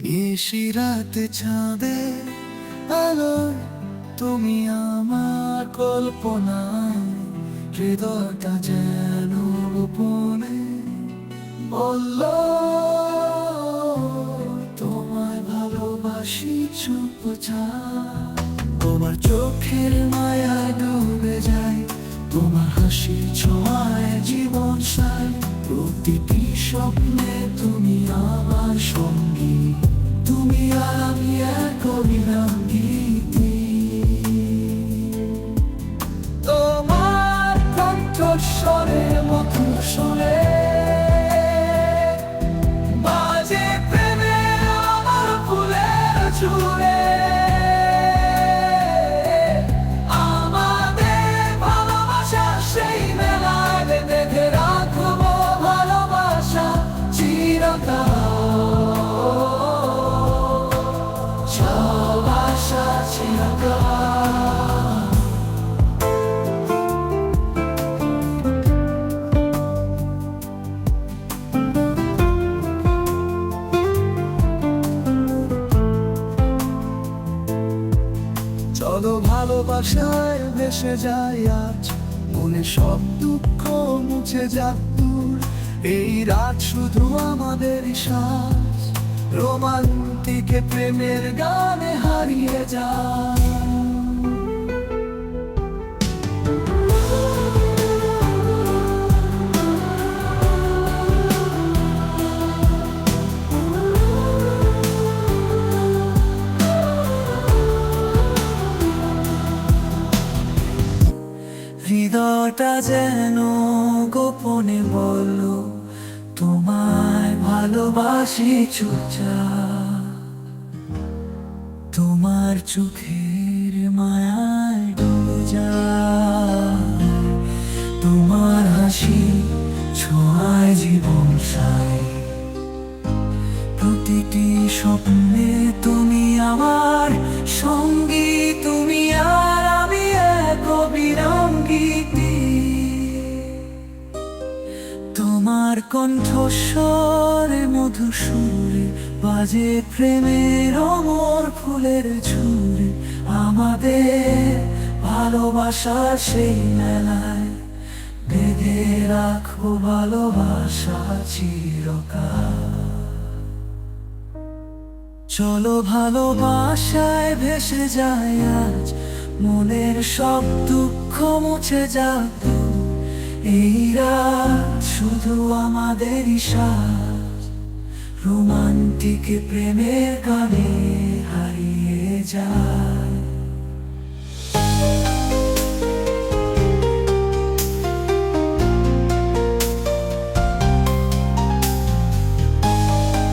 নিশিরাতে চাঁদের আলোয় তুমি আমার কল্পনায়, হৃদয়টা যেন গোপনে বলল তোমায় ভালোবাসি চুপচাপ। তোমার চোখের মায়ায় ডুবে যায়, তোমার হাসির ছোঁয়ায় জীবন সায়। প্রতিটি স্বপ্নে তুমি আমার সঙ্গী, তুমি আর আমি এক অবিরাম গীতি। তোমার কণ্ঠস্বরে মধুর সুরে বাজে প্রেমের আমার ফুলের ঝুড়ে। আমাদের ভালোবাসা সেই মেলায় বেঁধে রাখবো ভালোবাসা চিরকাল, ভালোবাসা চিরকাল। চলো ভালোবাসায় ভেসে যাই আজ, মনে সব দুঃখ মুছে যাক দূর। এই রাত শুধু আমাদের শ্বাস, রোমান্টিকে প্রেমের গানে হারিয়ে যায়। হৃদয়টা যেন গোপনে বলল তোমায় ভালোবাসি চুপচাপ। তোমার চোখের মায়ায় ডুবে যায়, তোমার হাসি ছোঁয়ায় জীবন সায়। প্রতিটি স্বপ্নে তুমি আমার সঙ্গী, তুমি আর আমি এক অবিরাম গীতি। তোমার কণ্ঠস্বরে মধুর সুরে বাজে প্রেমের অমর ফুলের ঝুড়ে। আমাদের ভালোবাসার সেই মেলায় বেঁধে রাখবো ভালোবাসা চিরকাল। চলো ভালোবাসায় ভেসে যায় আজ, মনের সব দুঃখ মুছে যাক দূর। এই রাত শুধু আমাদেরই শ্বাস, রোমান্টিক প্রেমের গানে হারিয়ে যায়।